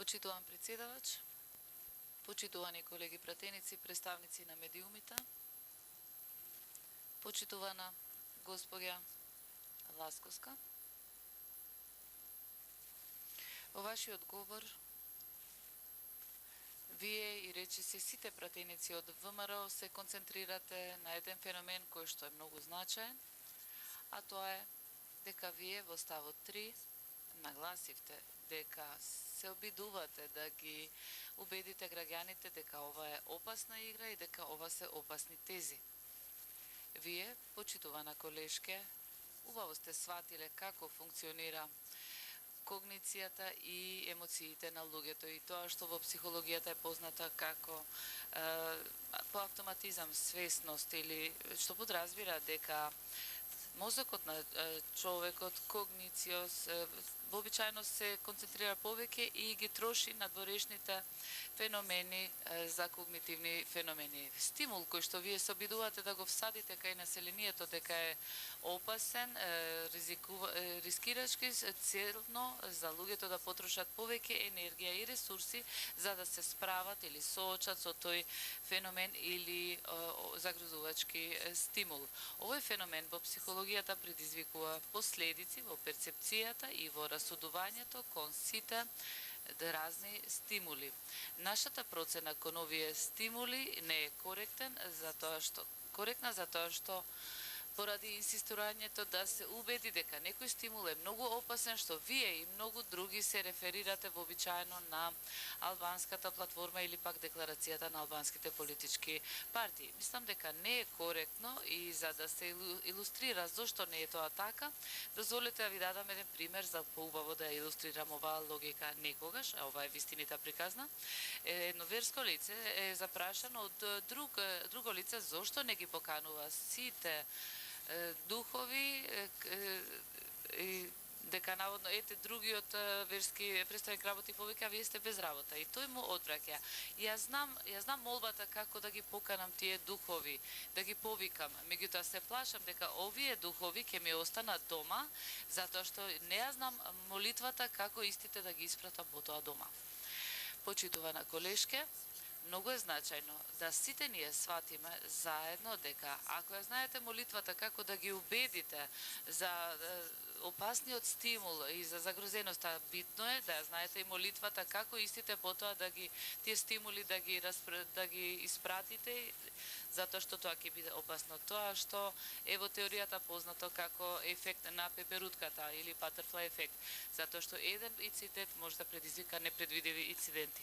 Почитуван председавач, почитувани колеги пратеници, представници на медиумите, почитувана госпоѓа Ласковска, во вашиот говор вие и речиси сите пратеници од ВМРО се концентрирате на еден феномен кој што е многу значаен, а тоа е дека вие во ставот 3 нагласивте дека се обидувате да ги убедите граѓаните дека ова е опасна игра и дека ова се опасни тези. Вие, почитувана колешке, убаво сте сватиле како функционира когницијата и емоциите на луѓето и тоа што во психологијата е позната како по автоматизам свесност или што подразбира дека мозокот на човекот, когницијос, вообичаено се концентрира повеќе и ги троши надворешните феномени за когнитивни феномени. Стимул кој што вие се обидувате да го всадите кај населението дека е опасен, рискирачки, целно за луѓето да потрошат повеќе енергија и ресурси за да се справат или соочат со тој феномен или загрозувачки стимул. Овој феномен во психологијата предизвикува последици во перцепцијата и во расудувањето кон сите разни стимули. Нашата процена кон овие стимули не е коректна затоа што поради инсистирањето да се убеди дека некој стимул е многу опасен, што вие и многу други се реферирате вообичаено на албанската платформа или пак декларацијата на албанските политички партии. Мислам дека не е коректно и за да се илустрира зошто не е тоа така, дозволете да ви дадам еден пример за поубаво да илустрирам оваа логика некогаш, а ова е вистината приказна. Едно верско лице е запрашано од друго лице зошто не ги поканува сите духови дека наводно другиот верски представник работи повеќе, а вие сте без работа. И тој му одвраќа. Јас знам молбата како да ги поканам тие духови, да ги повикам. Меѓутоа се плашам дека овие духови ќе ми останат дома, затоа што не ја знам молитвата како истите да ги испратам потоа дома. Почитувана колешке, многу е значајно да сите ние сватиме заедно дека ако ја знаете молитвата како да ги убедите за опасниот стимул и за загрозеноста, битно е да ја знаете и молитвата како истите потоа да ги тие стимули да ги испратите, затоа што тоа ќе биде опасно. Тоа што е во теоријата познато како ефект на пеперутката или butterfly ефект, затоа што еден инцидент може да предизвика непредвидиви инциденти.